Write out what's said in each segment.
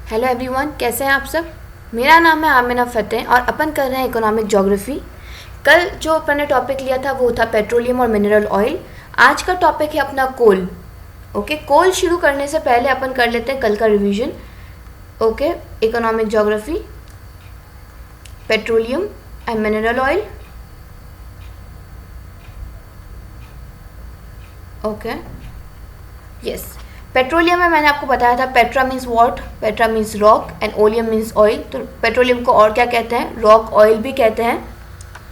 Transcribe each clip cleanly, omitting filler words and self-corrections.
Hello everyone, कैसे हैं आप सब। मेरा नाम है आमिना फ़तेह और अपन कर रहे हैं इकोनॉमिक ज्योग्राफी। कल जो अपन ने टॉपिक लिया था वो था पेट्रोलियम और मिनरल ऑयल। आज का टॉपिक है अपना कोल। ओके, कोल शुरू करने से पहले अपन कर लेते हैं कल का revision. Okay, economic geography, petroleum and mineral oil. Okay, yes. Petroleum में मैंने आपको बताया था Petra means what, Petra means rock and oleum means oil. तो पेट्रोलियम को और क्या कहते हैं, रॉक ऑयल भी कहते हैं।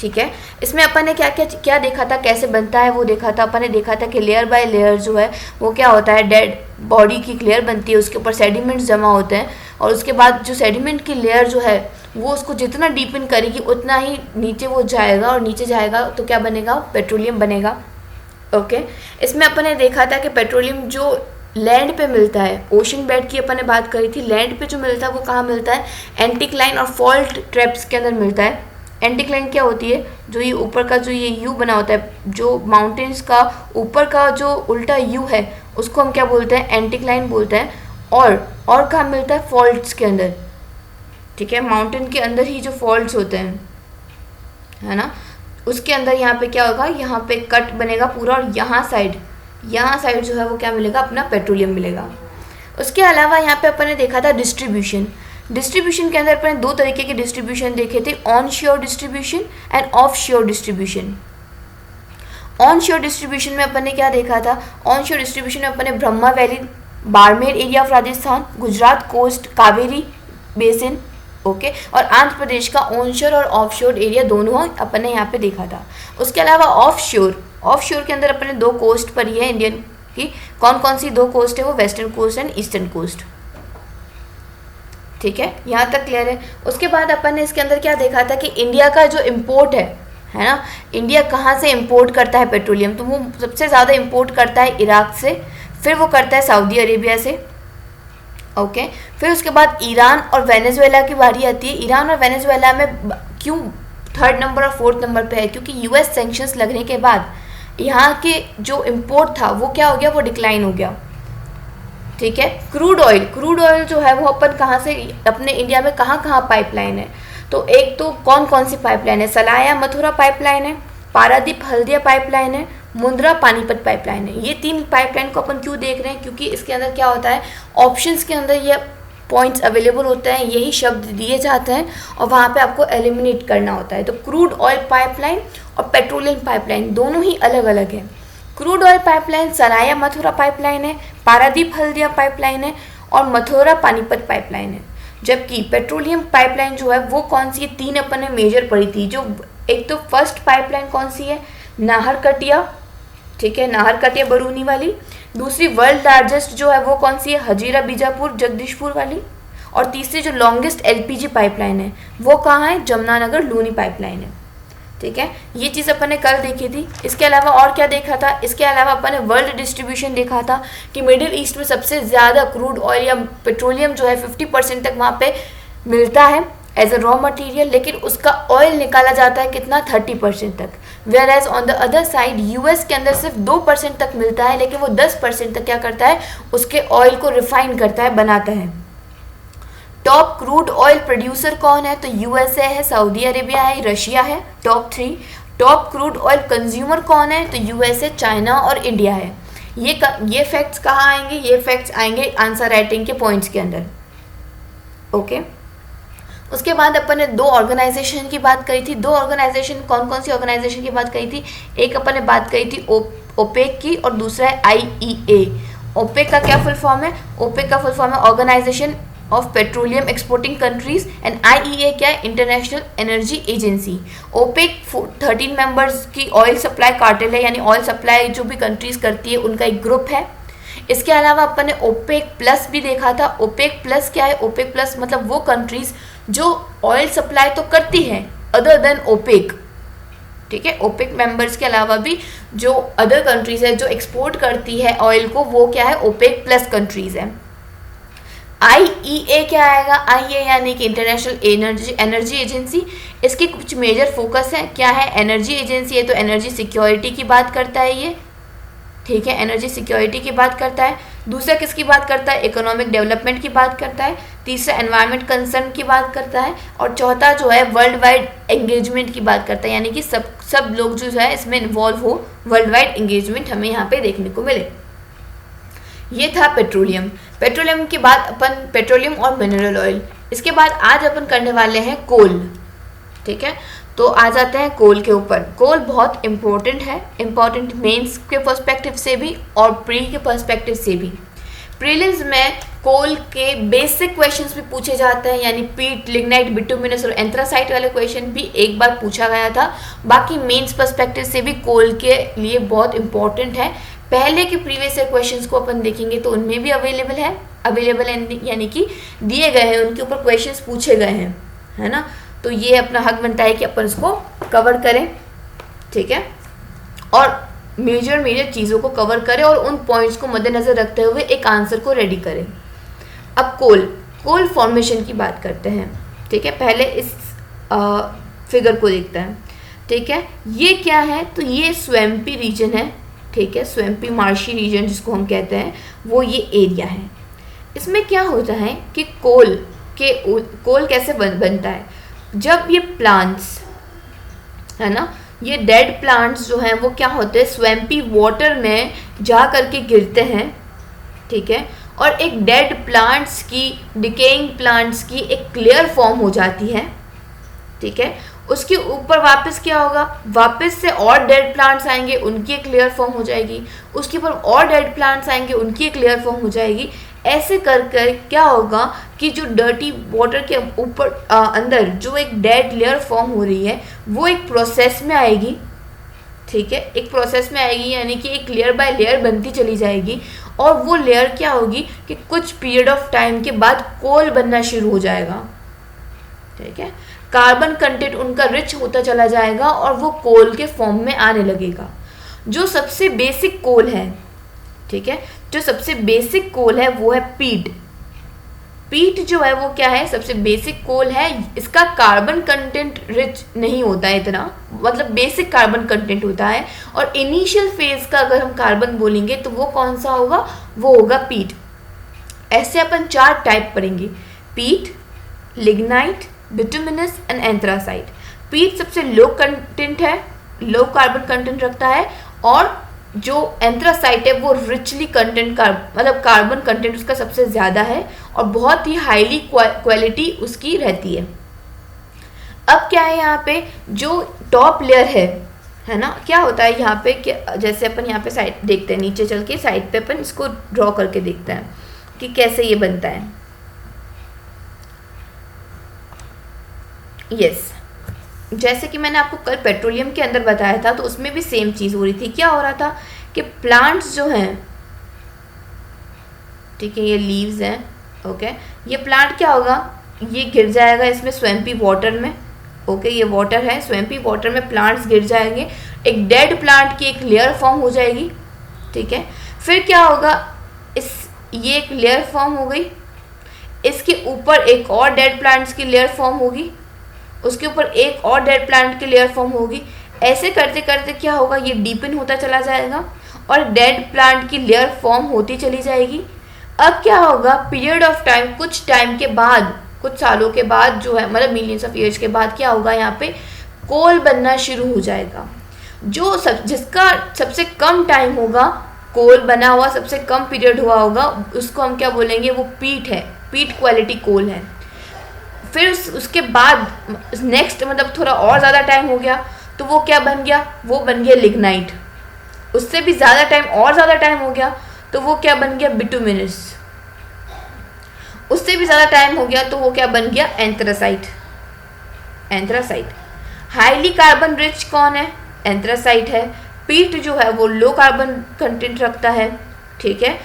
ठीक है, इसमें अपन ने क्या क्या क्या देखा था, कैसे बनता है वो देखा था। अपन ने देखा था कि लेयर बाय लेयर जो है वो क्या होता है, डेड बॉडी की लेयर बनती है, उसके ऊपर सेडिमेंट्स जमा होते हैं और उसके बाद जो सेडिमेंट की लेयर जो है वो उसको जितना डीपन करेगी उतना ही नीचे वो जाएगा और नीचे जाएगा तो क्या बनेगा, पेट्रोलियम बनेगा। ओके, इसमें अपन ने देखा था कि पेट्रोलियम जो लैंड पे मिलता है, ओशन बेड की अपन ने बात करी थी, लैंड पे जो मिलता है वो कहाँ मिलता है, एंटीक्लाइन और फॉल्ट ट्रैप्स के अंदर मिलता है। एंटीक्लाइन क्या होती है, जो ये ऊपर का जो ये यू बना होता है, जो माउंटेन्स का ऊपर का जो उल्टा यू है उसको हम क्या बोलते हैं, एंटीक्लाइन बोलते हैं। और कहाँ मिलता है, फॉल्ट्स के अंदर। ठीक है, माउंटेन के अंदर ही जो फॉल्ट्स होते हैं, है ना, उसके अंदर यहाँ पे क्या होगा, यहाँ पे कट बनेगा पूरा और यहाँ साइड जो है वो क्या मिलेगा, अपना पेट्रोलियम मिलेगा। उसके अलावा यहाँ पे अपन ने देखा था डिस्ट्रीब्यूशन के अंदर अपन ने दो तरीके के डिस्ट्रीब्यूशन देखे थे, on sure distribution end of sure distribution. On sure distribution में अपन ने क्या देखा था, ऑन श्योर डिस्ट्रीब्यूशन में अपन ने Brahma valley, Barmer area of Rajasthan, Gujarat coast, Kaveri basin, okay, और आंध्र प्रदेश का ऑनशोर और ऑफशोर एरिया दोनों अपन ने यहाँ पे देखा था। उसके अलावा ऑफशोर के अंदर अपन ने दो कोस्ट पढ़ी है इंडियन की। कौन कौन सी दो कोस्ट है वो, western coast and eastern coast. ठीक है, यहाँ तक क्लियर है। उसके बाद अपन ने इसके अंदर क्या देखा था कि इंडिया का जो इम्पोर्ट है ना, इंडिया कहाँ से इम्पोर्ट करता है पेट्रोलियम, तो वो सबसे ज़्यादा इम्पोर्ट करता है इराक से, फिर वो करता है सऊदी अरेबिया से। ओके, फिर उसके बाद ईरान और वेनेजुएला की बारी आती है। ईरान और वेनेजुएला में क्यों थर्ड नंबर और फोर्थ नंबर पे है, क्योंकि यूएस सैंक्शंस लगने के बाद यहाँ के जो इम्पोर्ट था वो क्या हो गया, वो डिक्लाइन हो गया। ठीक है, क्रूड ऑयल जो है वो अपन कहाँ से, अपने इंडिया में कहाँ पाइपलाइन है, तो एक तो कौन कौन सी पाइपलाइन है, सलाया मथुरा पाइपलाइन है, पारादीप हल्दिया पाइपलाइन है, मुंद्रा पानीपत पाइपलाइन है। ये तीन पाइपलाइन को अपन क्यों देख रहे हैं, क्योंकि इसके अंदर क्या होता है, ऑप्शंस के अंदर ये पॉइंट्स अवेलेबल होते हैं, यही शब्द दिए जाते हैं और वहाँ पे आपको एलिमिनेट करना होता है। तो क्रूड ऑयल पाइपलाइन और पेट्रोलियम पाइपलाइन दोनों ही अलग अलग है। Crude oil pipeline Salaya Mathura pipeline है, पारादीप हल्दिया पाइपलाइन है और मथुरा पानीपत पाइपलाइन है। जबकि पेट्रोलियम पाइपलाइन जो है वो कौन सी है, तीन अपन ने मेजर पढ़ी थी। जो एक तो फर्स्ट पाइपलाइन कौन सी है, नाहरकटिया, ठीक है, नाहरकटिया बरूनी वाली। दूसरी वर्ल्ड लार्जेस्ट जो है वो कौन सी है, हजीरा बीजापुर जगदीशपुर वाली। और तीसरी जो लॉन्गेस्ट एलपीजी पाइपलाइन है वो कहाँ है, जमुनानगर लूनी पाइपलाइन है। ठीक है, ये चीज़ अपन ने कल देखी थी। इसके अलावा और क्या देखा था, इसके अलावा अपन ने वर्ल्ड डिस्ट्रीब्यूशन देखा था कि मिडिल ईस्ट में सबसे ज़्यादा क्रूड ऑयल या पेट्रोलियम जो है 50% तक वहाँ पे मिलता है एज अ रॉ मटेरियल, लेकिन उसका ऑयल निकाला जाता है कितना, 30% तक। Whereas on the other side US के अंदर सिर्फ 2% तक मिलता है, लेकिन वो 10% तक क्या करता है, उसके ऑयल को रिफाइन करता है, बनाता है। टॉप क्रूड ऑयल प्रोड्यूसर कौन है, तो यूएसए है, सऊदी अरेबिया है, रशिया है, top 3। Top crude oil consumer कौन है, तो यूएसए, चाइना और इंडिया है। ये फैक्ट्स कहाँ आएंगे, ये फैक्ट्स आएंगे आंसर राइटिंग के पॉइंट्स के अंदर। ओके, उसके बाद अपन ने दो ऑर्गेनाइजेशन की बात करी थी। दो ऑर्गेनाइजेशन कौन कौन सी ऑर्गेनाइजेशन की बात करी थी, एक अपन ने बात करी थी ओपेक की और दूसरा है आईईए। ओपेक का क्या फुल फॉर्म है, ओपेक का फुल फॉर्म है organisation of petroleum exporting countries and IEA क्या है, international energy agency. OPEC 13 members की ऑयल सप्लाई कार्टेल है, यानी ऑयल सप्लाई जो भी कंट्रीज करती है उनका एक ग्रुप है। इसके अलावा अपन ने ओपेक प्लस भी देखा था। ओपेक प्लस क्या है, ओपेक प्लस मतलब वो कंट्रीज जो ऑयल सप्लाई तो करती हैं अदर देन ओपेक। ठीक है, ओपेक मेंबर्स के अलावा भी जो अदर कंट्रीज है जो एक्सपोर्ट करती है ऑयल को, वो क्या है, ओपेक प्लस कंट्रीज है। आईईए क्या आएगा, आईईए यानी कि इंटरनेशनल एनर्जी एजेंसी। इसके कुछ मेजर फोकस है, क्या है, एनर्जी एजेंसी है तो एनर्जी सिक्योरिटी की बात करता है ये। ठीक है, एनर्जी सिक्योरिटी की बात करता है। दूसरा किसकी बात करता है, इकोनॉमिक डेवलपमेंट की बात करता है, तीसरा एनवायरनमेंट कंसर्न की बात करता है, और चौथा जो है वर्ल्ड वाइड एंगेजमेंट की बात करता है, यानी कि सब लोग जो है इसमें इन्वॉल्व हो, वर्ल्ड वाइड एंगेजमेंट हमें यहाँ पे देखने को मिले। ये था पेट्रोलियम। पेट्रोलियम के बाद अपन पेट्रोलियम और मिनरल ऑयल, इसके बाद आज अपन करने वाले हैं कोल। ठीक है, तो आ जाते हैं कोल के ऊपर। कोल बहुत इंपॉर्टेंट है, इंपॉर्टेंट मेंस के पर्सपेक्टिव से भी और प्री के पर्सपेक्टिव से भी। प्रीलिम्स में कोल के बेसिक क्वेश्चंस भी पूछे जाते हैं, यानी पीट, लिग्नाइट, बिटुमिनस और एंथ्रासाइट वाले क्वेश्चन भी एक बार पूछा गया था। बाकी मेंस पर्सपेक्टिव से भी कोल के लिए बहुत इंपॉर्टेंट है। पहले के प्रीवियस ईयर क्वेश्चंस को अपन देखेंगे तो उनमें भी अवेलेबल है, यानी कि दिए गए हैं, उनके ऊपर क्वेश्चंस पूछे गए हैं, है ना। तो ये अपना हक बनता है कि अपन इसको कवर करें। ठीक है, और मेजर चीज़ों को कवर करें और उन पॉइंट्स को मद्देनज़र रखते हुए एक आंसर को रेडी करें। अब कोल फॉर्मेशन की बात करते हैं। ठीक है, पहले इस फिगर को देखते हैं। ठीक है, ये क्या है, तो ये स्वैम्पी रीजन है। ठीक है, स्वैम्पी मार्शी रीजन जिसको हम कहते हैं, वो ये एरिया है। इसमें क्या होता है कि कोल कैसे बनता है, जब ये प्लांट्स है ना, ये डेड प्लांट्स जो हैं वो क्या होते हैं, स्वैम्पी वाटर में जा करके गिरते हैं। ठीक है, और एक डेड प्लांट्स की, डिकेइंग प्लांट्स की एक क्लियर फॉर्म हो जाती है। ठीक है, उसके ऊपर वापस क्या होगा, वापस से और डेड प्लांट्स आएंगे, उनकी एक लेयर फॉर्म हो जाएगी, उसके ऊपर और डेड प्लांट्स आएंगे, उनकी एक लेयर फॉर्म हो जाएगी। ऐसे कर कर क्या होगा कि जो डर्टी वाटर के ऊपर अंदर जो एक डेड लेयर फॉर्म हो रही है वो एक प्रोसेस में आएगी। ठीक है, एक प्रोसेस में आएगी, यानी कि एक लेयर बाय लेयर बनती चली जाएगी, और वो लेयर क्या होगी कि कुछ पीरियड ऑफ टाइम के बाद कोल बनना शुरू हो जाएगा। ठीक है, कार्बन कंटेंट उनका रिच होता चला जाएगा और वो कोल के फॉर्म में आने लगेगा। जो सबसे बेसिक कोल है, ठीक है, जो सबसे बेसिक कोल है वो है पीट जो है वो क्या है, सबसे बेसिक कोल है। इसका कार्बन कंटेंट रिच नहीं होता है इतना, मतलब बेसिक कार्बन कंटेंट होता है, और इनिशियल फेज का अगर हम कार्बन बोलेंगे तो वो कौन सा होगा, वो होगा पीट। ऐसे अपन 4 टाइप पढ़ेंगे, पीट, लिग्नाइट, बिटुमिनस एंड एंथ्रासाइट। पीट सबसे लो कंटेंट है, लो कार्बन कंटेंट रखता है, और जो एंथ्रासाइट है वो रिचली कंटेंट मतलब कार्बन कंटेंट उसका सबसे ज़्यादा है और बहुत ही हाईली क्वालिटी उसकी रहती है। अब क्या है यहाँ पे, जो टॉप लेयर है ना, क्या होता है यहाँ पे कि जैसे अपन यहाँ पे साइड देखते हैं, नीचे चल के साइड पे अपन इसको ड्रॉ करके देखते हैं कि कैसे ये बनता है। यस, जैसे कि मैंने आपको कल पेट्रोलियम के अंदर बताया था, तो उसमें भी सेम चीज़ हो रही थी। क्या हो रहा था कि प्लांट्स जो हैं, ठीक है, ये लीव्स हैं, ओके, ये प्लांट क्या होगा, ये गिर जाएगा इसमें स्वैम्पी वाटर में। ओके, ये वाटर है, स्वैम्पी वाटर में प्लांट्स गिर जाएंगे, एक डेड प्लांट की एक लेयर फॉर्म हो जाएगी। ठीक है, फिर क्या होगा, ये एक लेयर फॉर्म हो गई, इसके ऊपर एक और डेड प्लांट्स की लेयर फॉर्म होगी, उसके ऊपर एक और डेड प्लांट की लेयर फॉर्म होगी। ऐसे करते करते क्या होगा, ये डीपन होता चला जाएगा और डेड प्लांट की लेयर फॉर्म होती चली जाएगी। अब क्या होगा, पीरियड ऑफ टाइम, कुछ टाइम के बाद, कुछ सालों के बाद जो है, मतलब मिलियंस ऑफ ईयर्स के बाद क्या होगा, यहाँ पे कोल बनना शुरू हो जाएगा। जिसका सबसे कम टाइम होगा कोल बना हुआ, सबसे कम पीरियड हुआ होगा, उसको हम क्या बोलेंगे, वो पीट है, पीट क्वालिटी कोल है। फिर उसके बाद नेक्स्ट, मतलब थोड़ा और ज़्यादा टाइम हो गया तो वो क्या बन गया, वो बन गया लिग्नाइट। उससे भी ज़्यादा टाइम, और ज़्यादा टाइम हो गया तो वो क्या बन गया, बिटुमिनस। उससे भी ज़्यादा टाइम हो गया तो वो क्या बन गया, एंथ्रासाइट। हाईली कार्बन रिच कौन है, एंथ्रासाइट है। पीट जो है वो लो कार्बन कंटेंट रखता है। ठीक है,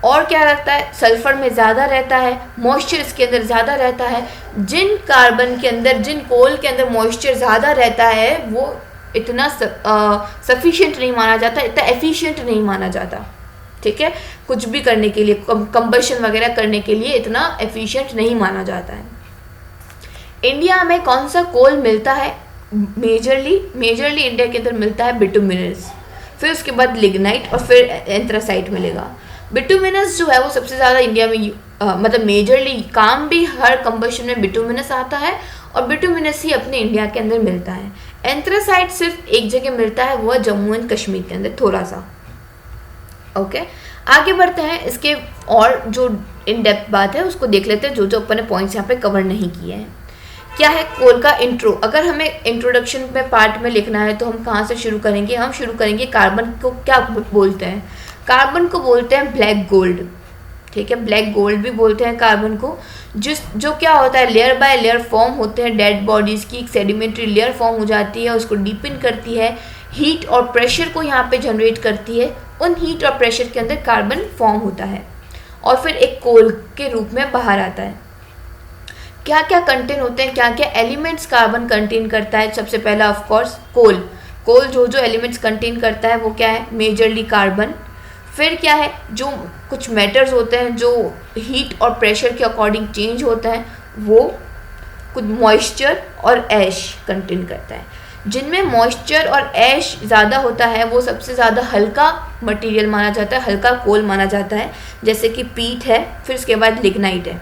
और क्या रखता है, सल्फर में ज़्यादा रहता है, मॉइस्चर इसके अंदर ज़्यादा रहता है। जिन कार्बन के अंदर, जिन कोल के अंदर मॉइस्चर ज़्यादा रहता है वो इतना सफिशिएंट नहीं माना जाता, इतना एफिशिएंट नहीं माना जाता। ठीक है, कुछ भी करने के लिए, कंबशन वगैरह करने के लिए इतना एफिशिएंट नहीं माना जाता है। इंडिया में कौन सा कोल मिलता है, मेजरली इंडिया के अंदर मिलता है बिटुमिनस, फिर उसके बाद लिग्नाइट और फिर एंथ्रासाइट मिलेगा। बिटुमिनस जो है वो सबसे ज़्यादा इंडिया में मतलब मेजरली काम भी हर कंबशन में बिटुमिनस आता है, और बिटुमिनस ही अपने इंडिया के अंदर मिलता है। एंथ्रासाइट सिर्फ एक जगह मिलता है, वो है जम्मू एंड कश्मीर के अंदर थोड़ा सा। ओके, आगे बढ़ते हैं। इसके और जो इन डेप्थ बात है उसको देख लेते हैं, जो जो अपन ने पॉइंट्स यहाँ पे कवर नहीं किए हैं। क्या है कोल का इंट्रो? अगर हमें इंट्रोडक्शन पे पार्ट में लिखना है तो हम कहाँ से शुरू करेंगे? हम शुरू करेंगे कार्बन को क्या बोलते हैं? कार्बन को बोलते हैं ब्लैक गोल्ड, ठीक है, ब्लैक गोल्ड भी बोलते हैं कार्बन को। जो क्या होता है, लेयर बाय लेयर फॉर्म होते हैं डेड बॉडीज़ की, एक सेडिमेंट्री लेयर फॉर्म हो जाती है, उसको डीपन करती है, हीट और प्रेशर को यहाँ पे जनरेट करती है। उन हीट और प्रेशर के अंदर कार्बन फॉर्म होता है और फिर एक कोल के रूप में बाहर आता है। क्या क्या कंटेन होते हैं, क्या क्या एलिमेंट्स कार्बन कंटेन करता है? सबसे पहला ऑफ कोर्स कोल। कोल जो जो एलिमेंट्स कंटेन करता है वो क्या है? Majorly carbon. फिर क्या है, जो कुछ मैटर्स होते हैं जो हीट और प्रेशर के अकॉर्डिंग चेंज होता है, वो कुछ मॉइस्चर और ऐश कंटेन करता है। जिनमें मॉइस्चर और ऐश ज़्यादा होता है वो सबसे ज़्यादा हल्का मटेरियल माना जाता है, हल्का कोल माना जाता है, जैसे कि पीट है, फिर उसके बाद लिग्नाइट है।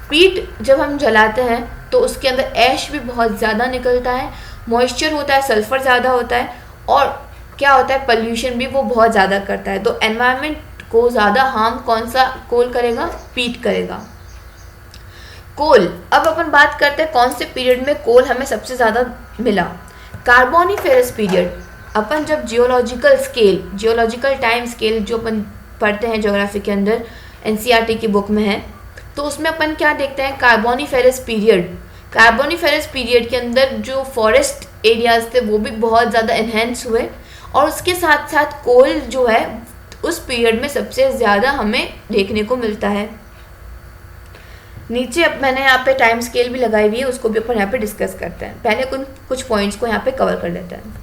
पीट जब हम जलाते हैं तो उसके अंदर ऐश भी बहुत ज़्यादा निकलता है, मॉइस्चर होता है, सल्फर ज़्यादा होता है, और क्या होता है, पॉल्यूशन भी वो बहुत ज़्यादा करता है। तो एनवायरनमेंट को ज़्यादा हार्म कौन सा कोल करेगा? पीट करेगा। कोल, अब अपन बात करते हैं कौन से पीरियड में कोल हमें सबसे ज़्यादा मिला। Carboniferous period. अपन जब geological scale, geological time scale जो अपन पढ़ते हैं ज्योग्राफी के अंदर, एनसीईआरटी की बुक में है, तो उसमें अपन क्या देखते हैं? Carboniferous period. कार्बोनिफेरस पीरियड के अंदर जो फॉरेस्ट एरियाज थे वो भी बहुत ज़्यादा इन्हेंस हुए, और उसके साथ साथ कोल जो है उस पीरियड में सबसे ज़्यादा हमें देखने को मिलता है। नीचे अब मैंने यहाँ पे टाइम स्केल भी लगाई हुई है, उसको भी अपन यहाँ पे डिस्कस करते हैं। पहले कुछ पॉइंट्स को यहाँ पे कवर कर लेते हैं।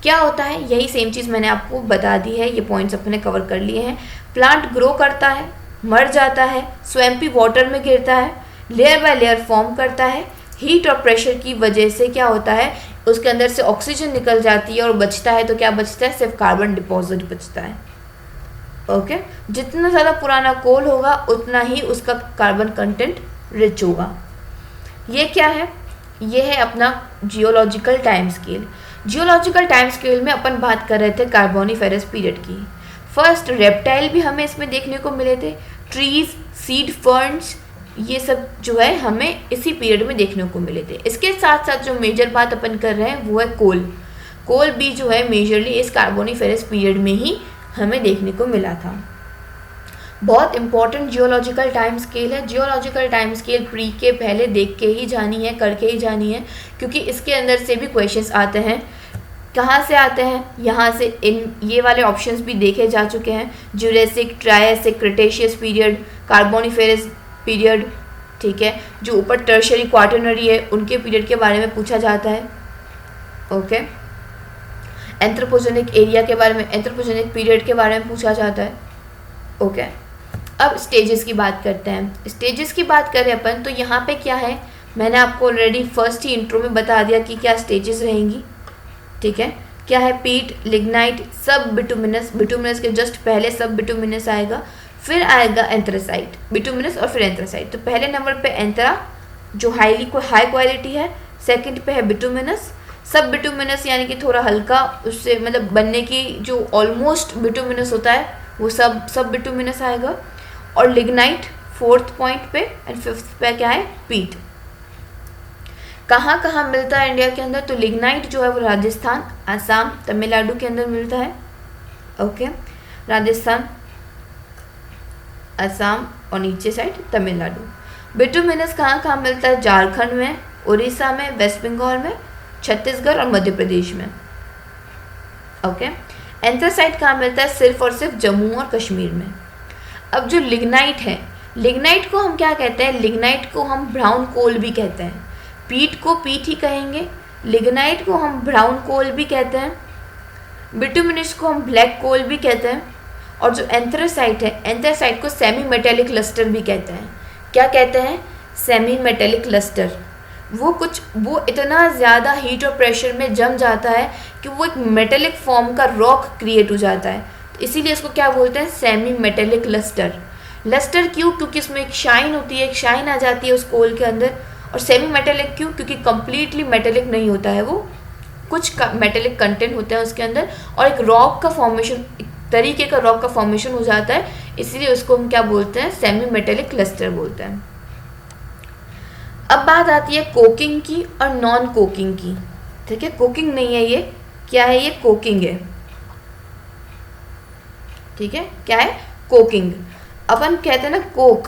क्या होता है, यही सेम चीज़ मैंने आपको बता दी है, ये पॉइंट्स अपने कवर कर लिए हैं। प्लांट ग्रो करता है, मर जाता है, स्वैम्पी वाटर में गिरता है, लेयर बाय लेयर फॉर्म करता है, हीट और प्रेशर की वजह से क्या होता है, उसके अंदर से ऑक्सीजन निकल जाती है और बचता है तो क्या बचता है? सिर्फ कार्बन डिपॉजिट बचता है। ओके, जितना ज़्यादा पुराना कोल होगा उतना ही उसका कार्बन कंटेंट रिच होगा। ये क्या है? ये है अपना geological time scale. Geological time scale में अपन बात कर रहे थे कार्बोनिफेरस पीरियड की। फर्स्ट रेप्टाइल भी हमें इसमें देखने को मिले थे, ट्रीज, सीड फर्न्स, ये सब जो है हमें इसी पीरियड में देखने को मिले थे। इसके साथ साथ जो मेजर बात अपन कर रहे हैं वो है कोल। कोल भी जो है मेजरली इस कार्बोनिफेरस पीरियड में ही हमें देखने को मिला था। बहुत इंपॉर्टेंट जियोलॉजिकल टाइम स्केल है। जियोलॉजिकल टाइम स्केल प्री के पहले देख के ही जानी है, करके ही जानी है, क्योंकि इसके अंदर से भी क्वेश्चंस आते हैं। कहाँ से आते हैं? यहाँ से इन ये वाले ऑप्शंस भी देखे जा चुके हैं, Jurassic, Triassic, Cretaceous period, Carboniferous period, ठीक है। जो ऊपर टर्शरी क्वाटरनरी है उनके पीरियड के बारे में पूछा जाता है। ओके, एंथ्रोपोजेनिक एरिया के बारे में, एंथ्रोपोजेनिक पीरियड के बारे में पूछा जाता है। ओके, अब स्टेजेस की बात करते हैं। स्टेजेस की बात करें अपन तो यहाँ पे क्या है, मैंने आपको ऑलरेडी फर्स्ट ही इंट्रो में बता दिया कि क्या स्टेजेस रहेंगी, ठीक है। क्या है? पीट, लिग्नाइट, सब बिटुमिनस, बिटुमिनस के जस्ट पहले सब बिटुमिनस आएगा, फिर आएगा एंथ्रासाइट, बिटुमिनस और फिर एंथ्रासाइट। तो पहले नंबर पे एंथ्रा जो हाई क्वालिटी है, सेकंड पे है बिटुमिनस, सब बिटुमिनस यानी कि थोड़ा हल्का, उससे मतलब बनने की जो ऑलमोस्ट बिटुमिनस होता है वो सब बिटुमिनस आएगा, और लिग्नाइट फोर्थ पॉइंट पे, एंड फिफ्थ पे क्या है? पीट। कहाँ कहाँ मिलता है इंडिया के अंदर? तो लिग्नाइट जो है वो राजस्थान, असम, तमिलनाडु के अंदर मिलता है। ओके, राजस्थान, असम और नीचे साइड तमिलनाडु। बिटुमिनस कहाँ कहाँ मिलता है? झारखंड में, उड़ीसा में, वेस्ट बंगाल में, छत्तीसगढ़ और मध्य प्रदेश में। ओके, एंथ्रासाइट कहाँ मिलता है? सिर्फ और सिर्फ जम्मू और कश्मीर में। अब जो लिग्नाइट है, लिग्नाइट को हम क्या कहते हैं? लिग्नाइट को हम ब्राउन कोल भी कहते हैं। पीट को पीट ही कहेंगे, लिग्नाइट को हम ब्राउन कोल भी कहते हैं, बिटुमिनस को हम ब्लैक कोल भी कहते हैं, और जो एंथ्रासाइट है, एंथ्रासाइट को सेमी मेटेलिक लस्टर भी कहते हैं। क्या कहते हैं? Semi metallic lustre. वो इतना ज़्यादा हीट और प्रेशर में जम जाता है कि वो एक मेटेलिक फॉर्म का रॉक क्रिएट हो जाता है। तो इसीलिए इसको क्या बोलते हैं, सेमी मेटेलिक लस्टर। लस्टर क्यों, क्योंकि इसमें एक शाइन होती है, एक शाइन आ जाती है उस कोल के अंदर। और सेमी मेटेलिक क्यों, क्योंकि कंप्लीटली मेटेलिक नहीं होता है वो, कुछ मेटेलिक कंटेंट होते हैं उसके अंदर, और एक रॉक का फॉर्मेशन, एक तरीके का रॉक का फॉर्मेशन हो जाता है, इसीलिए उसको हम क्या बोलते हैं, सेमी मेटेलिक लस्टर बोलते हैं। अब बात आती है कोकिंग की और नॉन कोकिंग की। ठीक है, कोकिंग नहीं है ये, क्या है ये, कोकिंग है। ठीक है, क्या है, कोकिंग। अपन कहते हैं ना कोक,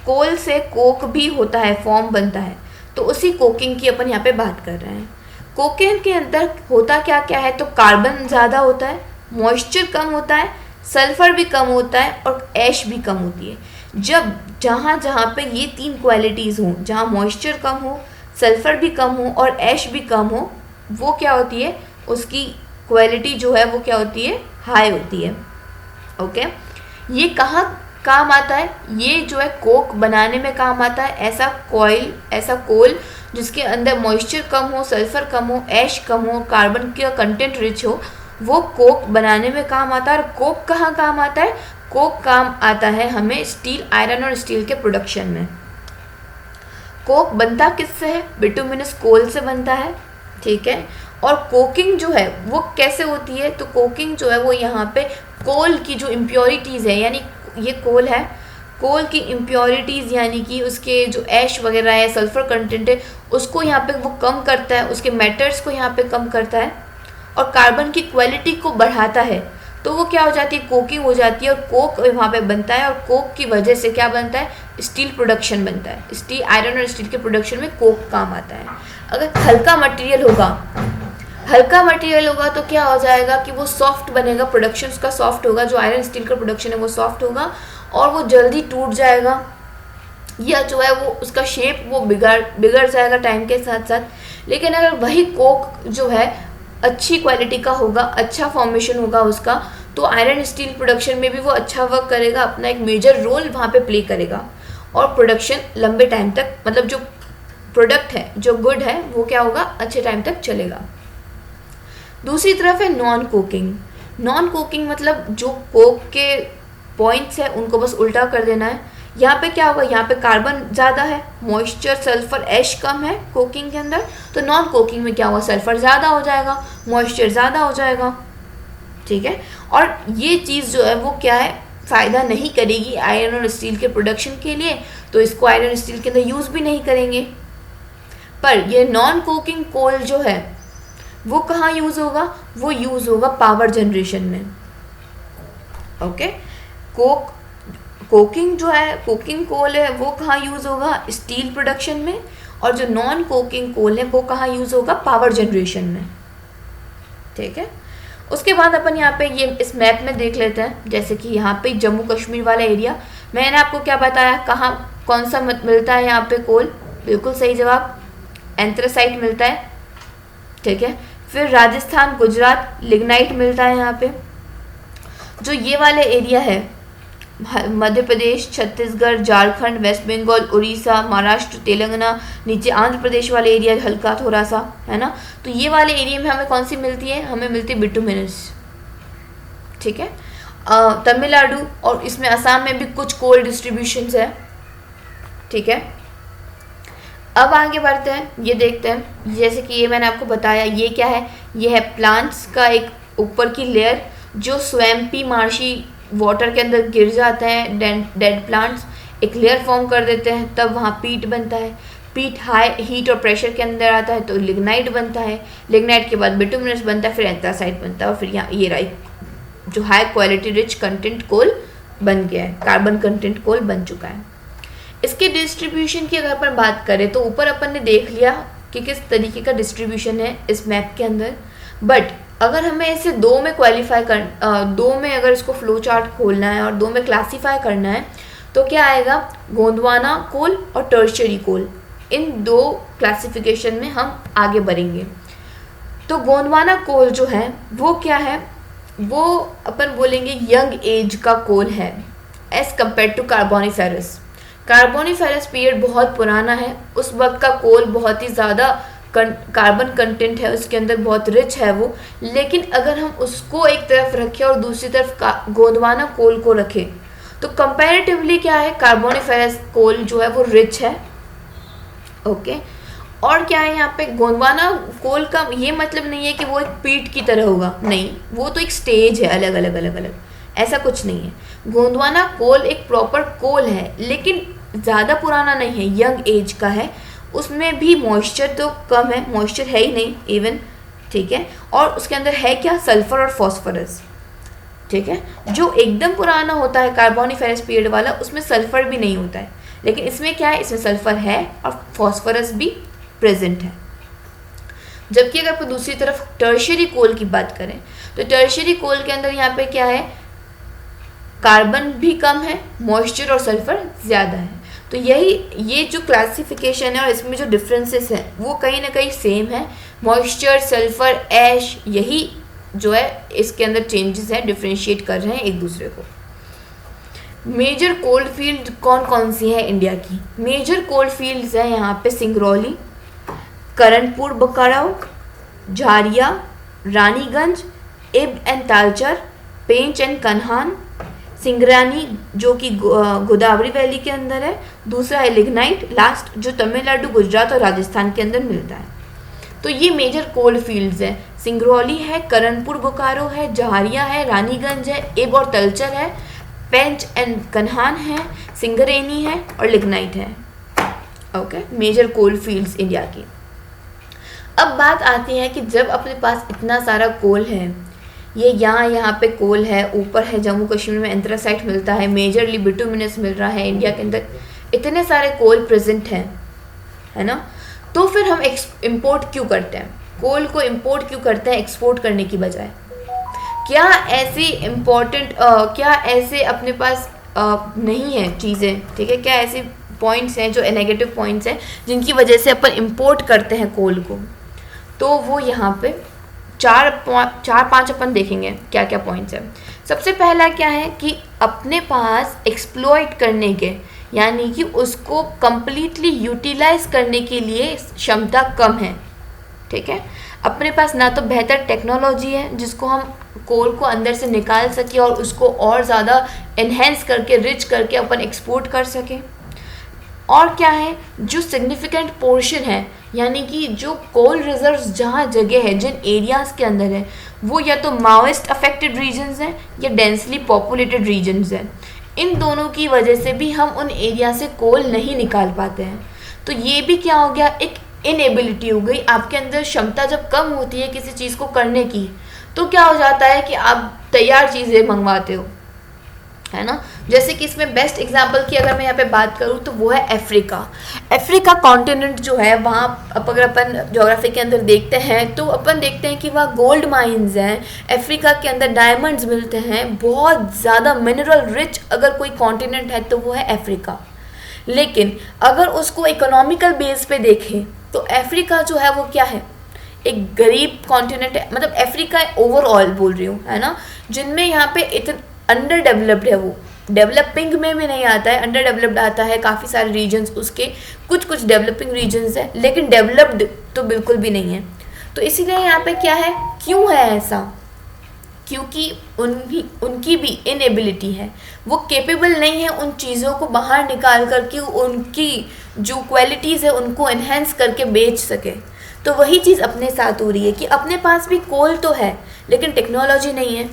कोल से कोक भी होता है, फॉर्म बनता है, तो उसी कोकिंग की अपन यहाँ पे बात कर रहे हैं। कोकिंग के अंदर होता क्या क्या है, तो कार्बन ज़्यादा होता है, मॉइस्चर कम होता है, सल्फर भी कम होता है, और ऐश भी कम होती है। जब जहाँ जहाँ पे ये तीन क्वालिटीज़ हों, जहाँ मॉइस्चर कम हो, सल्फर भी कम हो और ऐश भी कम हो, वो क्या होती है, उसकी क्वालिटी जो है वो क्या होती है, हाई होती है। ओके, ये कहाँ काम आता है, ये जो है कोक बनाने में काम आता है। ऐसा कॉइल, ऐसा कोल जिसके अंदर मॉइस्चर कम हो, सल्फर कम हो, ऐश कम हो, कार्बन का कंटेंट रिच हो, वो कोक बनाने में काम आता है। और कोक कहाँ काम आता है, कोक काम आता है हमें स्टील, आयरन और स्टील के प्रोडक्शन में। कोक बनता किससे है, बिटुमिनस कोल से बनता है। ठीक है, और कोकिंग जो है वो कैसे होती है, तो कोकिंग जो है वो यहाँ पे कोल की जो इम्प्योरिटीज़ है, यानी ये कोल है, कोल की इम्प्योरिटीज़ यानी कि उसके जो ऐश वगैरह है, सल्फर कंटेंट है, उसको यहाँ पे वो कम करता है, उसके मैटर्स को यहाँ पे कम करता है, और कार्बन की क्वालिटी को बढ़ाता है। तो वो क्या हो जाती है, कोकिंग हो जाती है, और कोक वहाँ पे बनता है, और कोक की वजह से क्या बनता है, स्टील प्रोडक्शन बनता है। स्टील, आयरन और स्टील के प्रोडक्शन में कोक काम आता है। अगर हल्का मटेरियल होगा, हल्का मटेरियल होगा तो क्या हो जाएगा कि वो सॉफ्ट बनेगा, प्रोडक्शन उसका सॉफ्ट होगा, जो आयरन स्टील का प्रोडक्शन है वो सॉफ्ट होगा, और वो जल्दी टूट जाएगा, या जो है वो उसका शेप वो बिगड़ जाएगा टाइम के साथ साथ। लेकिन अगर वही कोक जो है अच्छी क्वालिटी का होगा, अच्छा फॉर्मेशन होगा उसका, तो आयरन स्टील प्रोडक्शन में भी वो अच्छा वर्क करेगा, अपना एक मेजर रोल वहाँ पे प्ले करेगा, और प्रोडक्शन लंबे टाइम तक, मतलब जो प्रोडक्ट है, जो गुड है, वो क्या होगा, अच्छे टाइम तक चलेगा। दूसरी तरफ है नॉन कोकिंग। नॉन कोकिंग मतलब जो कोक के पॉइंट्स है उनको बस उल्टा कर देना है। यहाँ पे क्या होगा, यहाँ पे कार्बन ज़्यादा है, मॉइस्चर, सल्फर, ऐश कम है कोकिंग के अंदर, तो नॉन कोकिंग में क्या होगा, सल्फर ज़्यादा हो जाएगा, मॉइस्चर ज़्यादा हो जाएगा। ठीक है, और ये चीज़ जो है वो क्या है, फ़ायदा नहीं करेगी आयरन और स्टील के प्रोडक्शन के लिए, तो इसको आयरन स्टील के अंदर यूज़ भी नहीं करेंगे। पर ये नॉन कोकिंग कोल जो है वो कहाँ यूज़ होगा, वो यूज़ होगा पावर जनरेशन में। ओके, कोकिंग जो है, कोकिंग कोल है, वो कहाँ यूज़ होगा, स्टील प्रोडक्शन में, और जो नॉन कोकिंग कोल है वो कहाँ यूज़ होगा, पावर जनरेशन में। ठीक है, उसके बाद अपन यहाँ पे ये इस मैप में देख लेते हैं, जैसे कि यहाँ पे जम्मू कश्मीर वाला एरिया, मैंने आपको क्या बताया, कहाँ कौन सा मिलता है यहाँ पे कोल, बिल्कुल सही जवाब, एंथ्रासाइट मिलता है। ठीक है, फिर राजस्थान, गुजरात, लिग्नाइट मिलता है यहाँ पे। जो ये वाले एरिया है, मध्य प्रदेश, छत्तीसगढ़, झारखंड, वेस्ट बंगाल, उड़ीसा, महाराष्ट्र, तेलंगाना, नीचे आंध्र प्रदेश वाले एरिया हल्का थोड़ा सा है ना, तो ये वाले एरिया में हमें कौन सी मिलती है, हमें मिलती है बिटुमिनस। ठीक है, तमिलनाडु और इसमें असम में भी कुछ कोल डिस्ट्रीब्यूशंस है। ठीक है, अब आगे बढ़ते हैं, ये देखते हैं, जैसे कि ये मैंने आपको बताया, ये क्या है, ये है प्लांट्स का एक ऊपर की लेयर जो स्वैम्पी मार्शी वाटर के अंदर गिर जाते हैं, डेड प्लांट्स एक लेयर फॉर्म कर देते हैं, तब वहाँ पीट बनता है। पीट हाई हीट और प्रेशर के अंदर आता है तो लिग्नाइट बनता है, लिग्नाइट के बाद बिटुमिनस बनता है, फिर एंथ्रासाइट बनता है, और फिर यहाँ ये राइट जो हाई क्वालिटी रिच कंटेंट कोल बन गया है, कार्बन कंटेंट कोल बन चुका है। इसके डिस्ट्रीब्यूशन की अगर अपन बात करें तो ऊपर अपन ने देख लिया कि किस तरीके का डिस्ट्रीब्यूशन है इस मैप के अंदर, बट अगर हमें इसे दो में दो में अगर इसको फ्लो चार्ट खोलना है और दो में क्लासीफाई करना है तो क्या आएगा, गोंडवाना कोल और टर्शियरी कोल, इन दो क्लासिफिकेशन में हम आगे बढ़ेंगे। तो गोंडवाना कोल जो है वो क्या है, वो अपन बोलेंगे यंग एज का कोल है as compare to carboniferous. Carboniferous period बहुत पुराना है, उस वक्त का कोल बहुत ही ज़्यादा कार्बन कंटेंट है उसके अंदर बहुत रिच है वो, लेकिन अगर हम उसको एक तरफ रखें और दूसरी तरफ गोंडवाना कोल को रखें तो कंपैरेटिवली क्या है, कार्बोनिफेरस कोल जो है वो रिच है। ओके, और क्या है यहाँ पे गोंडवाना कोल का ये मतलब नहीं है कि वो एक पीट की तरह होगा, नहीं, वो तो एक स्टेज है, अलग अलग अलग अलग, ऐसा कुछ नहीं है। गोंडवाना कोल एक प्रॉपर कोल है, लेकिन ज़्यादा पुराना नहीं है, यंग एज का है, उसमें भी मॉइस्चर तो कम है, मॉइस्चर है ही नहीं इवन, ठीक है, और उसके अंदर है क्या, सल्फर और फॉस्फोरस, ठीक है। जो एकदम पुराना होता है कार्बोनिफेरस पीरियड वाला, उसमें सल्फर भी नहीं होता है, लेकिन इसमें क्या है, इसमें सल्फर है और फॉस्फोरस भी प्रेजेंट है। जबकि अगर आप दूसरी तरफ टर्शियरी कोल की बात करें तो टर्शियरी कोल के अंदर यहाँ पे क्या है, कार्बन भी कम है, मॉइस्चर और सल्फर ज़्यादा है। तो यही ये जो क्लासिफिकेशन है और इसमें जो डिफरेंसेस हैं वो कहीं ना कहीं सेम है। मॉइस्चर, सल्फर, ऐश, यही जो है इसके अंदर चेंजेस है, डिफ्रेंशिएट कर रहे हैं एक दूसरे को। मेजर कोल फील्ड कौन कौन सी है इंडिया की? मेजर कोल फील्ड्स हैं यहाँ पे सिंगरौली, करणपुर बोकारो, झारिया, रानीगंज, इब्ब एंड तालचर, पेंच एंड कन्हान, सिंगरानी जो कि गोदावरी वैली के अंदर है, दूसरा है लिग्नाइट, लास्ट जो तमिलनाडु, गुजरात और राजस्थान के अंदर मिलता है। तो ये मेजर कोल फील्ड्स हैं, सिंगरौली है, करणपुर बोकारो है, झारिया है, रानीगंज है, इब्ब और तलचर है, पेंच एंड कन्हान है, सिंगरेनी है और लिग्नाइट है। ओके, मेजर कोल फील्ड्स इंडिया की। अब बात आती है कि जब अपने पास इतना सारा कोल है, ये यहाँ पे कोल है, ऊपर है जम्मू कश्मीर में एंथ्रासाइट मिलता है, मेजरली बिटुमिनस मिल रहा है इंडिया के अंदर, इतने सारे कोल प्रेजेंट हैं, है ना, तो फिर हम इंपोर्ट क्यों करते हैं, कोल को इंपोर्ट क्यों करते हैं एक्सपोर्ट करने की बजाय? क्या ऐसी इम्पोर्टेंट क्या ऐसे अपने पास नहीं है चीज़ें, ठीक है, क्या ऐसे पॉइंट्स हैं जो नेगेटिव पॉइंट्स हैं जिनकी वजह से अपन इंपोर्ट करते हैं कोल को? तो वो यहाँ पे चार पांच अपन देखेंगे क्या क्या पॉइंट्स हैं। सबसे पहला क्या है कि अपने पास एक्सप्लॉइट करने के, यानी कि उसको कंप्लीटली यूटिलाइज करने के लिए क्षमता कम है, ठीक है। अपने पास ना तो बेहतर टेक्नोलॉजी है जिसको हम कोल को अंदर से निकाल सके और उसको और ज़्यादा एनहेंस करके, रिच करके अपन एक्सपोर्ट कर सकें, और क्या है, जो सिग्निफिकेंट पोर्शन है, यानी कि जो कोल रिजर्व्स जहाँ जगह है, जिन एरियाज़ के अंदर है, वो या तो माओइस्ट अफेक्टेड रीजन्स हैं या डेंसली पॉपुलेटेड रीजन्स हैं। इन दोनों की वजह से भी हम उन एरिया से कोल नहीं निकाल पाते हैं। तो ये भी क्या हो गया, एक इनएबिलिटी हो गई। आपके अंदर क्षमता जब कम होती है किसी चीज़ को करने की, तो क्या हो जाता है कि आप तैयार चीज़ें मंगवाते हो, है ना। जैसे कि इसमें बेस्ट एग्जांपल की अगर मैं यहाँ पे बात करूँ तो वो है अफ्रीका। अफ्रीका कॉन्टिनेंट जो है, वहाँ अगर अपन ज्योग्राफी के अंदर देखते हैं तो अपन देखते हैं कि वहाँ गोल्ड माइंस हैं, अफ्रीका के अंदर डायमंड्स मिलते हैं, बहुत ज़्यादा मिनरल रिच अगर कोई कॉन्टिनेंट है तो वो है अफ्रीका। लेकिन अगर उसको इकोनॉमिकल बेस पे देखें तो अफ्रीका जो है वो क्या है, एक गरीब कॉन्टिनेंट है। मतलब अफ्रीका ओवरऑल बोल रही हूँ, है ना, जिनमें यहाँ पे इतने अंडर डेवलप्ड है, वो डेवलपिंग में भी नहीं आता है, अंडर डेवलप्ड आता है। काफ़ी सारे रीजन्स उसके, कुछ डेवलपिंग रीजन्स हैं, लेकिन डेवलप्ड तो बिल्कुल भी नहीं है। तो इसीलिए यहाँ पे क्या है, क्यों है ऐसा? क्योंकि उनकी भी इनएबिलिटी है, वो केपेबल नहीं है उन चीज़ों को बाहर निकाल करके उनकी जो क्वालिटीज़ है उनको एनहेंस करके बेच सके। तो वही चीज़ अपने साथ हो रही है कि अपने पास भी कोल तो है लेकिन टेक्नोलॉजी नहीं है,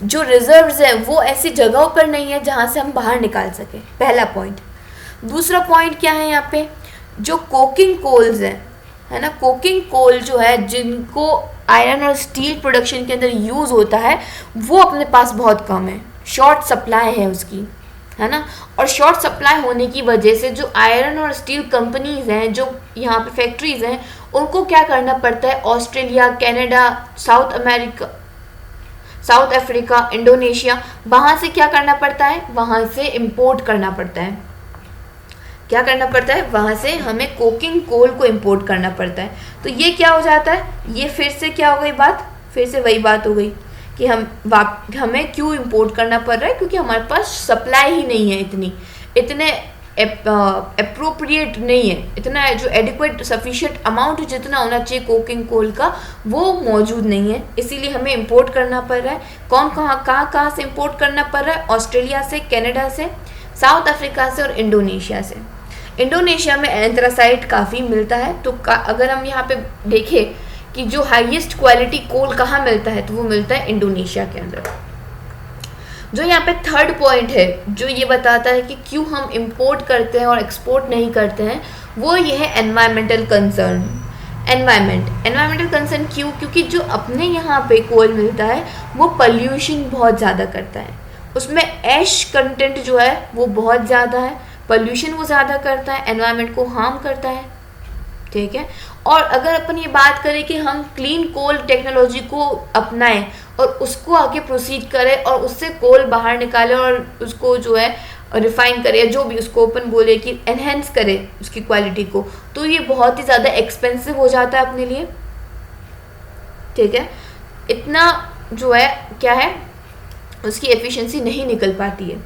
जो रिजर्व्स है वो ऐसी जगहों पर नहीं है जहाँ से हम बाहर निकाल सके, पहला पॉइंट। दूसरा पॉइंट क्या है यहाँ पे, जो कोकिंग कोल्स हैं, है ना, कोकिंग कोल जो है जिनको आयरन और स्टील प्रोडक्शन के अंदर यूज़ होता है, वो अपने पास बहुत कम है, शॉर्ट सप्लाई है उसकी, है ना। और शॉर्ट सप्लाई होने की वजह से जो आयरन और स्टील कंपनीज़ हैं, जो यहाँ पे फैक्ट्रीज़ हैं, उनको क्या करना पड़ता है, Australia, Canada, south Africa, Indonesia, वहाँ से क्या करना पड़ता है, वहाँ से इंपोर्ट करना पड़ता है। क्या करना पड़ता है, वहाँ से हमें कोकिंग कोल को इंपोर्ट करना पड़ता है। तो ये क्या हो जाता है, ये फिर से क्या हो गई बात, फिर से वही बात हो गई कि हमें क्यों इंपोर्ट करना पड़ रहा है, क्योंकि हमारे पास सप्लाई ही नहीं है इतने अप्रोप्रिएट नहीं है, इतना जो एडिक्वेट सफिशिएंट अमाउंट जितना होना चाहिए कोकिंग कोल का वो मौजूद नहीं है, इसीलिए हमें इंपोर्ट करना पड़ रहा है। कहाँ से इंपोर्ट करना पड़ रहा है? ऑस्ट्रेलिया से, कनाडा से, साउथ अफ्रीका से और इंडोनेशिया से। इंडोनेशिया में एंथ्रासाइट काफ़ी मिलता है, तो अगर हम यहाँ पे देखें कि जो हाईएस्ट क्वालिटी कोल कहाँ मिलता है तो वो मिलता है इंडोनेशिया के अंदर। जो यहाँ पे थर्ड पॉइंट है जो ये बताता है कि क्यों हम इंपोर्ट करते हैं और एक्सपोर्ट नहीं करते हैं, वो ये है एनवायरमेंटल कंसर्न। एनवायरमेंटल कंसर्न क्यों? क्योंकि जो अपने यहाँ पे कोल मिलता है वो पॉल्यूशन बहुत ज़्यादा करता है, उसमें ऐश कंटेंट जो है वो बहुत ज़्यादा है, पॉल्यूशन वो ज़्यादा करता है, एनवायरनमेंट को हार्म करता है, ठीक है। और अगर अपन ये बात करें कि हम क्लीन कोल टेक्नोलॉजी को अपनाएं और उसको आगे प्रोसीड करें और उससे कोल बाहर निकालें और उसको जो है रिफाइन करें, जो भी उसको अपन बोले कि एनहेंस करें उसकी क्वालिटी को, तो ये बहुत ही ज़्यादा एक्सपेंसिव हो जाता है अपने लिए, ठीक है। इतना जो है क्या है उसकी एफिशिएंसी नहीं निकल पाती है।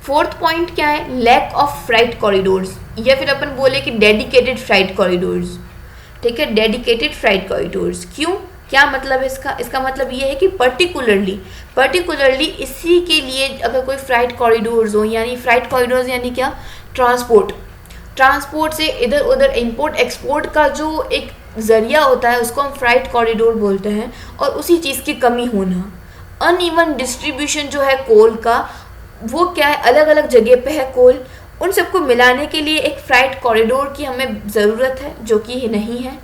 फोर्थ पॉइंट क्या है? लैक ऑफ फ्राइट कॉरिडोर्स, या फिर अपन बोले कि डेडिकेटेड फ्राइट कॉरिडोर्स, ठीक है। डेडिकेटेड फ्राइट कॉरिडोर्स क्यों? क्या मतलब है इसका? इसका मतलब ये है कि पर्टिकुलरली इसी के लिए अगर कोई फ्राइट कॉरिडोर्स हो, यानी फ्राइट कॉरिडोर्स यानी क्या? ट्रांसपोर्ट से इधर उधर इंपोर्ट एक्सपोर्ट का जो एक ज़रिया होता है उसको हम फ्राइट कॉरिडोर बोलते हैं, और उसी चीज़ की कमी होना, अनइवन डिस्ट्रीब्यूशन जो है कोल का, वो क्या है? अलग अलग जगह पे है कोल, उन सबको मिलाने के लिए एक फ्राइट कॉरिडोर की हमें ज़रूरत है, जो कि नहीं है।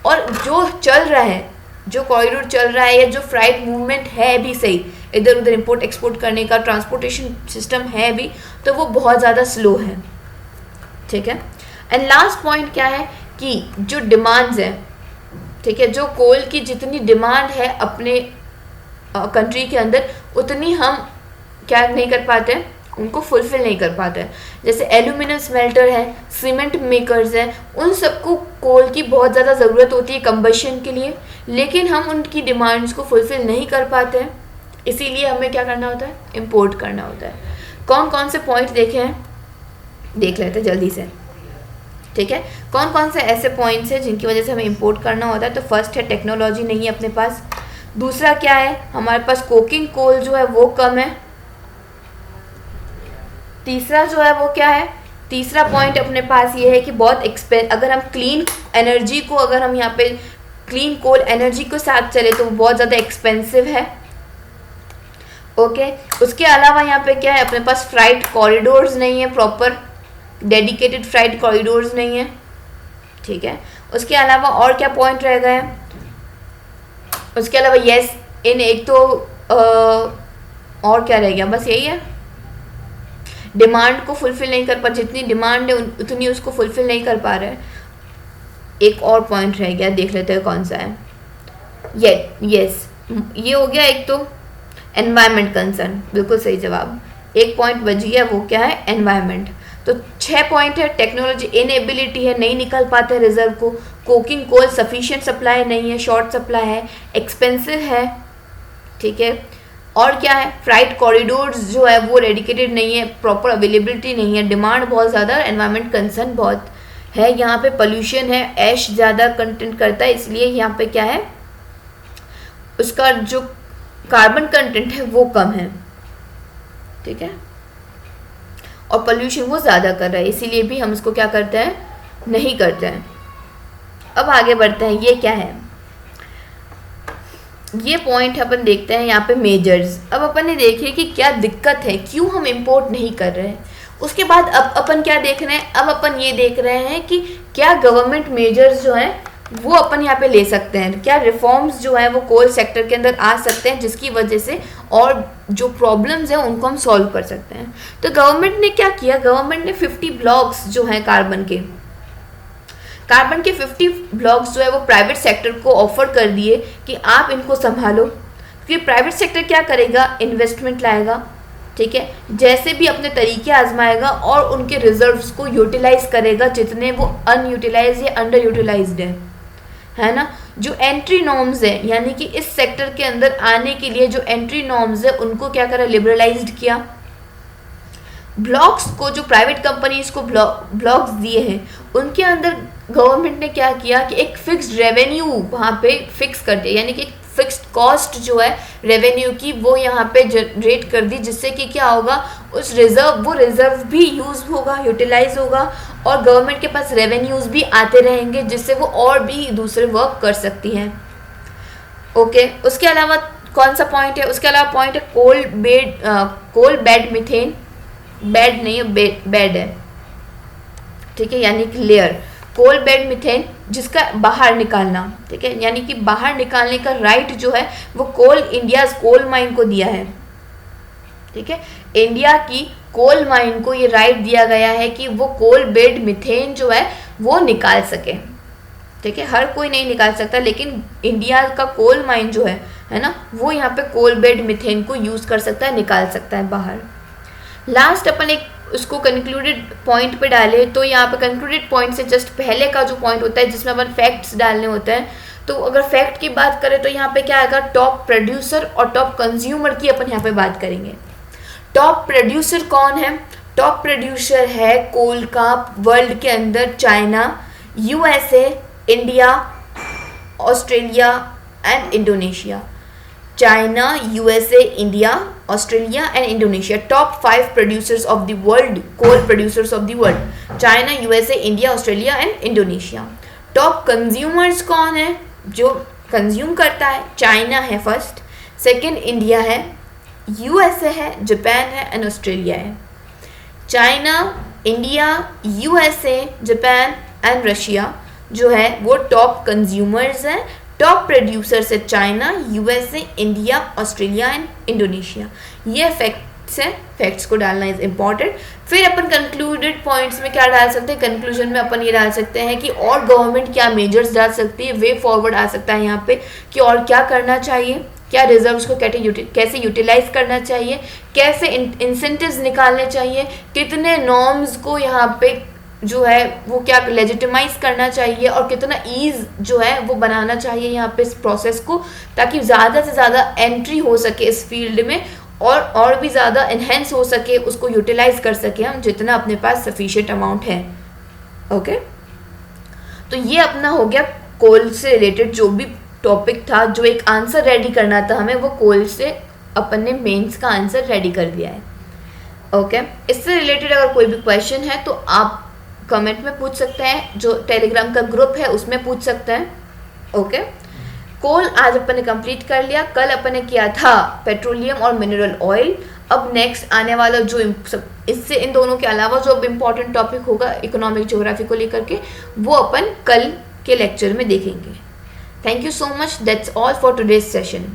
और जो चल रहा है, जो कॉरिडोर चल रहा है या जो फ्राइट मूवमेंट है भी सही, इधर उधर इंपोर्ट एक्सपोर्ट करने का ट्रांसपोर्टेशन सिस्टम है भी, तो वो बहुत ज़्यादा स्लो है, ठीक है। एंड लास्ट पॉइंट क्या है कि जो डिमांड्स है, ठीक है, जो कोल की जितनी डिमांड है अपने कंट्री के अंदर, उतनी हम क्या नहीं कर पाते हैं, उनको फुलफिल नहीं कर पाते हैं। जैसे एल्यूमिनियम स्मेल्टर है, सीमेंट मेकर्स हैं, उन सबको कोल की बहुत ज़्यादा ज़रूरत होती है कंबशन के लिए, लेकिन हम उनकी डिमांड्स को फुलफिल नहीं कर पाते हैं, इसीलिए हमें क्या करना होता है? इंपोर्ट करना होता है। कौन कौन से पॉइंट देखे हैं देख लेते हैं जल्दी से, ठीक है। कौन कौन से ऐसे पॉइंट्स हैं जिनकी वजह से हमें इंपोर्ट करना होता है? तो फर्स्ट है टेक्नोलॉजी नहीं है अपने पास। दूसरा क्या है? हमारे पास कोकिंग कोल जो है वो कम है। तीसरा जो है वो क्या है? तीसरा पॉइंट अपने पास ये है कि बहुत अगर हम क्लीन एनर्जी को, अगर हम यहाँ पे क्लीन कोल एनर्जी के साथ चले तो वो बहुत ज़्यादा एक्सपेंसिव है, ओके। उसके अलावा यहाँ पे क्या है? अपने पास फ्राइट कॉरिडोर्स नहीं है, प्रॉपर डेडिकेटेड फ्राइट कॉरिडोर्स नहीं है, ठीक है। उसके अलावा और क्या पॉइंट रह गए? उसके अलावा यस इन एक तो और क्या रह गया? बस यही है, डिमांड को फुलफिल नहीं कर पा, जितनी डिमांड है उतनी उसको फुलफिल नहीं कर पा रहे हैं। एक और पॉइंट रह गया, देख लेते हैं कौन सा है। यस ये हो गया एक तो एनवायरनमेंट कंसर्न, बिल्कुल सही जवाब। एक पॉइंट बच गया, वो क्या है? एनवायरनमेंट। तो 6 पॉइंट है। टेक्नोलॉजी इनएबिलिटी है, नहीं निकल पाते रिजर्व को। कोकिंग कोल सफिशिएंट सप्लाई नहीं है, शॉर्ट सप्लाई है, एक्सपेंसिव है, ठीक है। और क्या है? फ्राइट कॉरिडोर्स जो है वो डेडिकेटेड नहीं है, प्रॉपर अवेलेबिलिटी नहीं है, डिमांड बहुत ज़्यादा, एनवायरनमेंट कंसर्न बहुत है। यहाँ पे पोल्यूशन है, ऐश ज़्यादा कंटेंट करता है, इसलिए यहाँ पे क्या है? उसका जो कार्बन कंटेंट है वो कम है, ठीक है। और पोल्यूशन वो ज़्यादा कर रहा है, इसीलिए भी हम इसको क्या करते हैं? नहीं करते हैं। अब आगे बढ़ते हैं, ये क्या है? ये पॉइंट अपन देखते हैं यहाँ पे मेजर्स। अब अपन ने देखे कि क्या दिक्कत है, क्यों हम इंपोर्ट नहीं कर रहे हैं। उसके बाद अब अपन क्या देख रहे हैं? अब अपन ये देख रहे हैं कि क्या गवर्नमेंट मेजर्स जो हैं वो अपन यहाँ पे ले सकते हैं, क्या रिफॉर्म्स जो है वो कोल सेक्टर के अंदर आ सकते हैं जिसकी वजह से और जो प्रॉब्लम्स हैं उनको हम सॉल्व कर सकते हैं। तो गवर्नमेंट ने क्या किया? गवर्नमेंट ने 50 ब्लॉक्स जो हैं कार्बन के 50 ब्लॉक्स जो है वो प्राइवेट सेक्टर को ऑफर कर दिए कि आप इनको संभालो। क्योंकि प्राइवेट सेक्टर क्या करेगा? इन्वेस्टमेंट लाएगा, ठीक है, जैसे भी अपने तरीके आजमाएगा और उनके रिजर्व्स को यूटिलाइज करेगा जितने वो अनयूटिलाइज या अंडर यूटिलाइज्ड है ना। जो एंट्री नॉर्म्स है, यानी कि इस सेक्टर के अंदर आने के लिए जो एंट्री नॉर्म्स है उनको क्या करा? लिबरलाइज्ड किया। ब्लॉक्स को, जो प्राइवेट कंपनीज को ब्लॉक्स दिए हैं, उनके अंदर गवर्नमेंट ने क्या किया कि एक फिक्स्ड रेवेन्यू वहाँ पे फिक्स कर दिया, यानी कि एक फिक्स्ड कॉस्ट जो है रेवेन्यू की वो यहाँ पे जनरेट कर दी, जिससे कि क्या होगा, उस रिजर्व भी यूज होगा, यूटिलाइज होगा, और गवर्नमेंट के पास रेवेन्यूज भी आते रहेंगे, जिससे वो और भी दूसरे वर्क कर सकती हैं। ओके, उसके अलावा कौन सा पॉइंट है, उसके अलावा पॉइंट है कोल बेड मीथेन, बेड नहीं है, बेड है, ठीक है, यानी कि लेयर, कोल बेड मीथेन जिसका बाहर निकालना, ठीक है, यानी कि बाहर निकालने का राइट जो है वो इंडियाज कोल माइन को दिया है, ठीक है, इंडिया की कोल माइन को ये राइट दिया गया है कि वो कोल बेड मीथेन जो है वो निकाल सके, ठीक है, हर कोई नहीं निकाल सकता, लेकिन इंडिया का कोल माइन जो है ना, वो यहाँ पे कोल बेड मीथेन को यूज कर सकता है, निकाल सकता है बाहर। लास्ट अपन एक उसको कंक्लूडेड पॉइंट पे डाले, तो यहाँ पे कंक्लूडेड पॉइंट से जस्ट पहले का जो पॉइंट होता है जिसमें अपन फैक्ट्स डालने होते हैं, तो अगर फैक्ट की बात करें तो यहाँ पे क्या आएगा, टॉप प्रोड्यूसर और टॉप कंज्यूमर की अपन यहाँ पे बात करेंगे। टॉप प्रोड्यूसर कौन है? टॉप प्रोड्यूसर है कोल का वर्ल्ड के अंदर China, USA, India, Australia and Indonesia. China, USA, India, Australia and Indonesia, top 5 producers of the world, coal producers of the world, China, USA, India, Australia and Indonesia. Top consumers कौन है? जो consume करता है, China है first, second India है, USA है, Japan है and Australia है। China, India, USA, Japan and Russia जो है वो टॉप कंज्यूमर्स हैं। टॉप प्रोड्यूसर्स है China, USA, India, Australia and Indonesia. ये फैक्ट्स हैं, फैक्ट्स को डालना इज इम्पॉर्टेंट। फिर अपन कंक्लूडेड पॉइंट्स में क्या डाल सकते हैं, कंक्लूजन में अपन ये डाल सकते हैं कि और गवर्नमेंट क्या मेजर्स डाल सकती है, वे फॉरवर्ड आ सकता है यहाँ पे कि और क्या करना चाहिए, क्या रिजर्व्स को कैसे यूटिलाइज करना चाहिए, कैसे इंसेंटिव्स निकालने चाहिए, कितने नॉर्म्स को यहाँ पे जो है वो क्या लेजिटिमाइज करना चाहिए, और कितना ईज जो है वो बनाना चाहिए यहाँ पे इस प्रोसेस को, ताकि ज़्यादा से ज़्यादा एंट्री हो सके इस फील्ड में, और भी ज़्यादा इन्हेंस हो सके, उसको यूटिलाइज कर सके हम जितना अपने पास सफिशिएंट अमाउंट है। ओके, तो ये अपना हो गया कोल से रिलेटेड जो भी टॉपिक था, जो एक आंसर रेडी करना था हमें, वो कोल से अपन ने मेंस का आंसर रेडी कर दिया है। ओके, इससे रिलेटेड अगर कोई भी क्वेश्चन है तो आप कमेंट में पूछ सकते हैं, जो टेलीग्राम का ग्रुप है उसमें पूछ सकते हैं। ओके, कोल आज अपन ने कंप्लीट कर लिया। कल अपन ने किया था पेट्रोलियम और मिनरल ऑयल। अब नेक्स्ट आने वाला जो इससे इन दोनों के अलावा जो अब इम्पोर्टेंट टॉपिक होगा इकोनॉमिक ज्योग्राफी को लेकर के, वो अपन कल के लेक्चर में देखेंगे। Thank you so much, that's all for today's session.